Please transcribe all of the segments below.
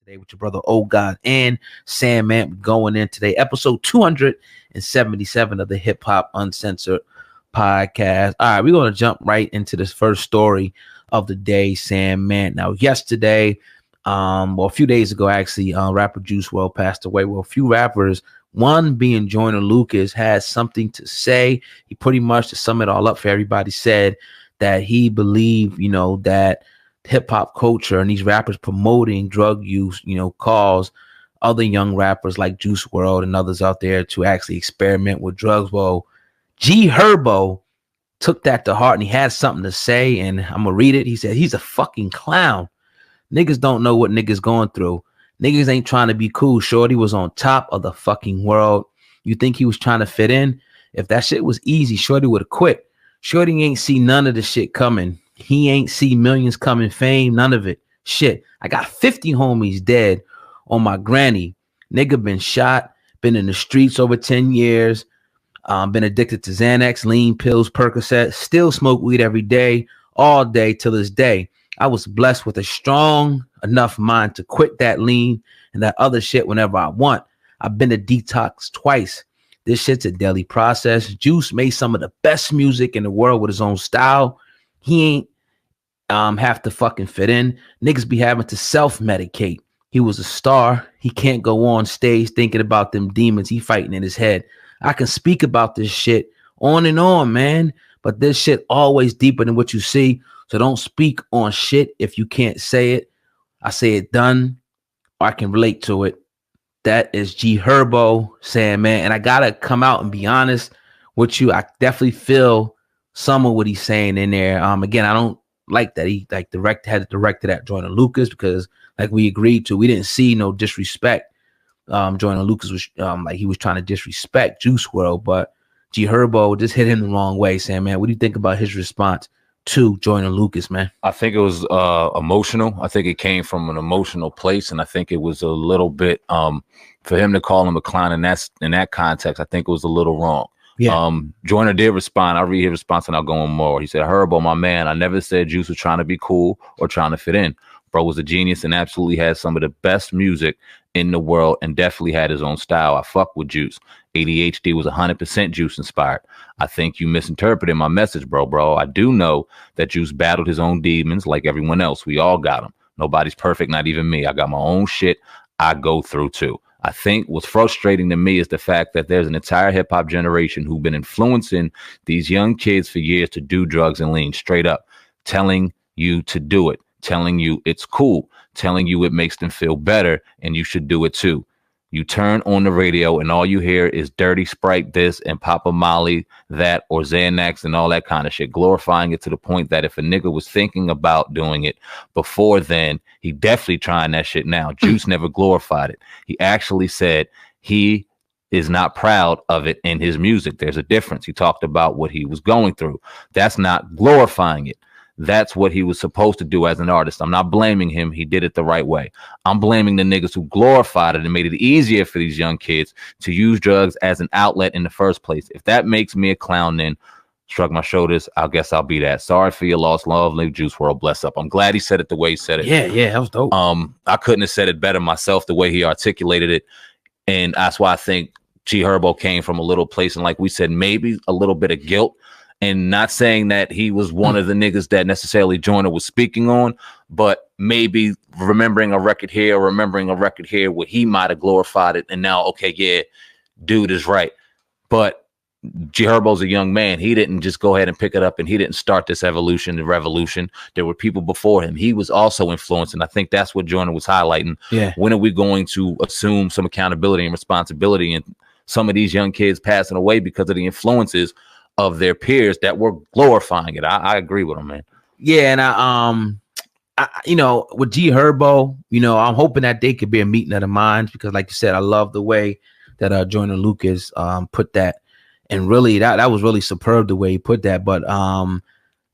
today with your brother Oh God and SamAnt going in today, episode 277 of the Hip Hop Uncensored podcast. All right, we're going to jump right into this first story of the day, SamAnt. Now, yesterday, a few days ago, actually, rapper Juice WRLD passed away. Well, a few rappers, one being Joyner Lucas, had something to say. He pretty much, to sum it all up for everybody, said that he believed, that hip hop culture and these rappers promoting drug use, cause other young rappers like Juice WRLD and others out there to actually experiment with drugs. Well, Herbo took that to heart and he had something to say, and I'm gonna read it. He said, he's a fucking clown. Niggas don't know what niggas going through. Niggas ain't trying to be cool. Shorty was on top of the fucking world. You think he was trying to fit in? If that shit was easy, Shorty would have quit. Shorty ain't see none of the shit coming. He ain't see millions coming, fame, none of it. Shit, I got 50 homies dead on my granny. Nigga been shot, been in the streets over 10 years, been addicted to Xanax, lean pills, Percocet, still smoke weed every day, all day till this day. I was blessed with a strong enough mind to quit that lean and that other shit whenever I want. I've been to detox twice. This shit's a daily process. Juice made some of the best music in the world with his own style. He ain't have to fucking fit in. Niggas be having to self-medicate. He was a star. He can't go on stage thinking about them demons he fighting in his head. I can speak about this shit on and on, man. But this shit always deeper than what you see. So don't speak on shit if you can't say it. I say it done, or I can relate to it. That is Herbo saying, man, and I gotta come out and be honest with you. I definitely feel some of what he's saying in there. Again, I don't like that he had directed at Joyner Lucas, because like we agreed to, we didn't see no disrespect. Joyner Lucas was like he was trying to disrespect Juice WRLD, but Herbo just hit him the wrong way, saying, man, what do you think about his response to Joyner Lucas, man? I think it was emotional. I think it came from an emotional place, and I think it was a little bit for him to call him a clown in that context. I think it was a little wrong. Yeah. Joyner did respond. I'll read his response and I'll go on more. He said, Herbo, my man, I never said Juice was trying to be cool or trying to fit in. Bro was a genius and absolutely had some of the best music in the world and definitely had his own style. I fuck with Juice. ADHD was 100% Juice inspired. I think you misinterpreted my message, bro. I do know that Juice battled his own demons like everyone else. We all got them. Nobody's perfect, not even me. I got my own shit I go through too. I think what's frustrating to me is the fact that there's an entire hip hop generation who've been influencing these young kids for years to do drugs and lean, straight up, telling you to do it, telling you it's cool, telling you it makes them feel better and you should do it too. You turn on the radio and all you hear is Dirty Sprite this and Papa Molly that, or Xanax and all that kind of shit, glorifying it to the point that if a nigga was thinking about doing it before then, he definitely trying that shit now. Juice never glorified it. He actually said he is not proud of it in his music. There's a difference. He talked about what he was going through. That's not glorifying it. That's what he was supposed to do as an artist. I'm not blaming him. He did it the right way. I'm blaming the niggas who glorified it and made it easier for these young kids to use drugs as an outlet in the first place. If that makes me a clown, then shrug my shoulders. I guess I'll be that. Sorry for your loss. Love, live, Juice WRLD, bless up. I'm glad he said it the way he said it. Yeah, that was dope. I couldn't have said it better myself the way he articulated it. And that's why I think Herbo came from a little place. And like we said, maybe a little bit of guilt. And not saying that he was one of the niggas that necessarily Joyner was speaking on, but maybe remembering a record here where he might have glorified it. And now, okay, yeah, dude is right. But Herbo's a young man. He didn't just go ahead and pick it up, and he didn't start this evolution, the revolution. There were people before him. He was also influenced. And I think that's what Joyner was highlighting. Yeah. When are we going to assume some accountability and responsibility in some of these young kids passing away because of the influences of their peers that were glorifying it? I agree with him, man. Yeah, and I with Herbo, I'm hoping that they could be a meeting of the minds, because like you said, I love the way that Joyner Lucas put that, and really that was really superb the way he put that. But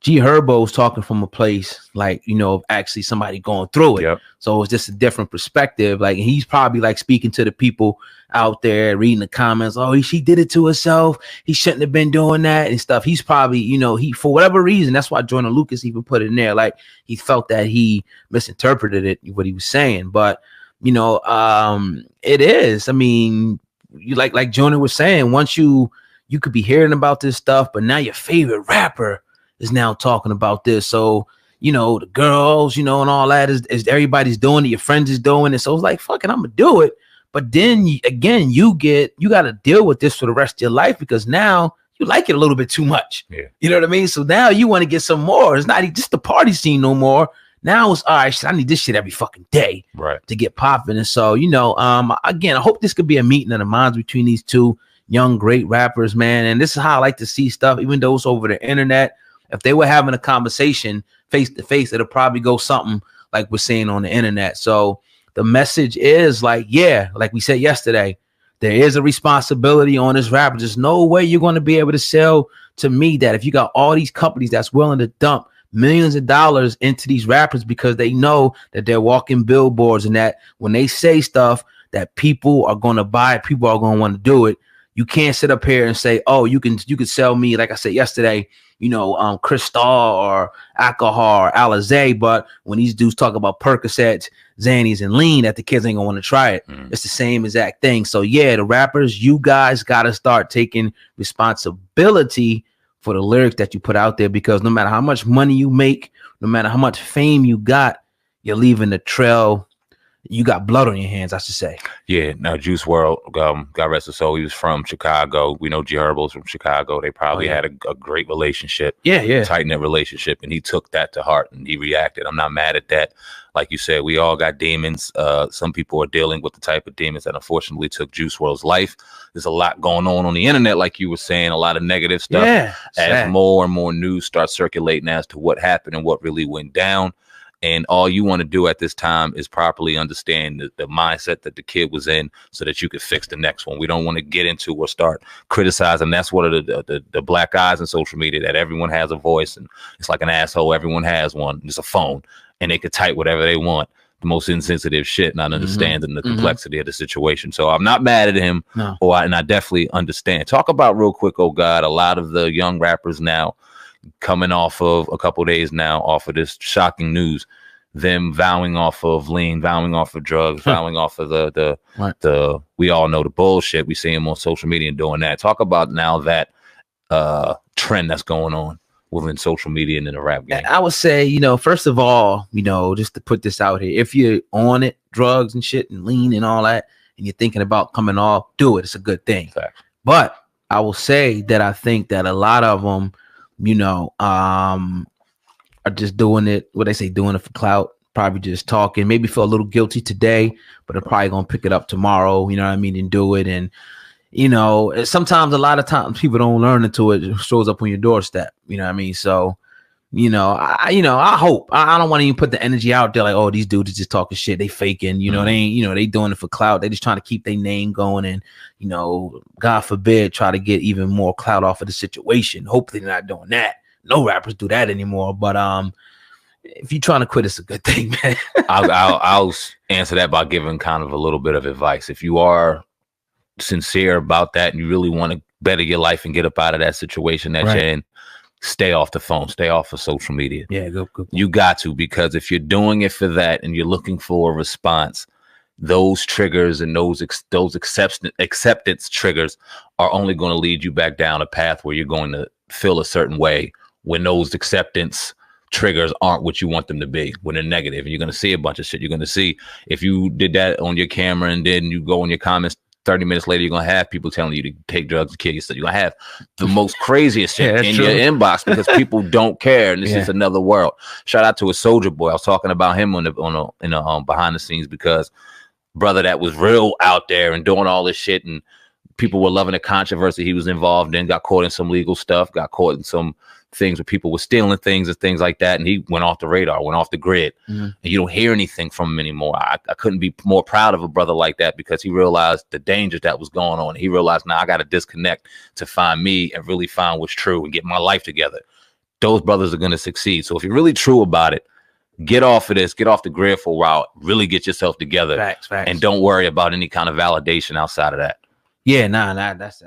Herbo's talking from a place like, of actually somebody going through it. Yep. So it's just a different perspective. Like, he's probably like speaking to the people out there, reading the comments. Oh, she did it to herself. He shouldn't have been doing that and stuff. He's probably, he, for whatever reason, that's why Joyner Lucas even put it in there. Like, he felt that he misinterpreted it, what he was saying. But it is. I mean, you like Joyner was saying, once you could be hearing about this stuff, but now your favorite rapper is now talking about this. So, the girls, and all that is everybody's doing it. Your friends is doing it. So it's like, fucking, I'm gonna do it. But then again, you got to deal with this for the rest of your life, because now you like it a little bit too much. Yeah. You know what I mean? So now you want to get some more. It's not just the party scene no more. Now it's all right. Shit, I need this shit every fucking day, right, to get popping. And so, again, I hope this could be a meeting of the minds between these two young, great rappers, man. And this is how I like to see stuff, even though it's over the internet. If they were having a conversation face to face, it'll probably go something like we're seeing on the internet. So the message is like, yeah, like we said yesterday, there is a responsibility on this rapper. There's no way you're going to be able to sell to me that if you got all these companies that's willing to dump millions of dollars into these rappers because they know that they're walking billboards, and that when they say stuff that people are going to buy it, people are going to want to do it. You can't sit up here and say, oh, you could sell me, like I said yesterday, Cristal or alcohol or Alizé, but when these dudes talk about Percocets, Xannies, and lean, that the kids ain't gonna want to try it. It's the same exact thing. So yeah, the rappers, you guys got to start taking responsibility for the lyrics that you put out there, because no matter how much money you make, no matter how much fame you got, you're leaving the trail. You got blood on your hands, I should say. Yeah. Now, Juice WRLD, God rest his soul, he was from Chicago. We know Herbo's from Chicago. They probably had a great relationship. Yeah. Tight-knit relationship. And he took that to heart and he reacted. I'm not mad at that. Like you said, we all got demons. Some people are dealing with the type of demons that unfortunately took Juice WRLD's life. There's a lot going on the internet, like you were saying, a lot of negative stuff. Yeah, as more and more news starts circulating as to what happened and what really went down. And all you want to do at this time is properly understand the mindset that the kid was in, so that you could fix the next one. We don't want to get into or start criticizing. That's one of the black eyes in social media, that everyone has a voice, and it's like an asshole. Everyone has one. It's a phone, and they could type whatever they want. The most insensitive shit, not understanding the complexity of the situation. So I'm not mad at him, and I definitely understand. Talk about real quick, oh God, a lot of the young rappers now, coming off of a couple of days now off of this shocking news, them vowing off of lean, vowing off of drugs, vowing off of the we all know the bullshit. We see them on social media and doing that. Talk about now that trend that's going on within social media and in the rap game. I would say, first of all, just to put this out here, if you're on it, drugs and shit and lean and all that, and you're thinking about coming off, do it. It's a good thing. Exactly. But I will say that I think that a lot of them, are just doing it, doing it for clout, probably just talking, maybe feel a little guilty today, but they're probably going to pick it up tomorrow, and do it. And, sometimes, a lot of times people don't learn until it shows up on your doorstep, So, I hope, I don't want to even put the energy out there like, oh, these dudes are just talking shit, they faking, they ain't, they doing it for clout. They just trying to keep their name going and, God forbid, try to get even more clout off of the situation. Hopefully they're not doing that. No rappers do that anymore. But if you're trying to quit, it's a good thing, man. I'll answer that by giving kind of a little bit of advice. If you are sincere about that and you really want to better your life and get up out of that situation that you're in, stay off the phone, stay off of social media. Yeah, go. You got to, because if you're doing it for that and you're looking for a response, those triggers and those acceptance triggers are only going to lead you back down a path where you're going to feel a certain way when those acceptance triggers aren't what you want them to be, when they're negative. And you're going to see a bunch of shit. You're going to see, if you did that on your camera and then you go in your comments 30 minutes later, you're going to have people telling you to take drugs and kill yourself. You're going to have the most craziest shit in your inbox because people don't care. And this is another world. Shout out to a Soldier Boy. I was talking about him in the behind the scenes, because brother that was real out there and doing all this shit, and people were loving the controversy he was involved in, got caught in some legal stuff, got caught in some things where people were stealing things and things like that, and he went off the radar, went off the grid, and you don't hear anything from him anymore. I couldn't be more proud of a brother like that, because he realized the danger that was going on. He realized, now I got to disconnect to find me and really find what's true and get my life together. Those brothers are going to succeed. So if you're really true about it, get off of this, get off the grid for a while, really get yourself together. Facts. And don't worry about any kind of validation outside of that. Yeah, that's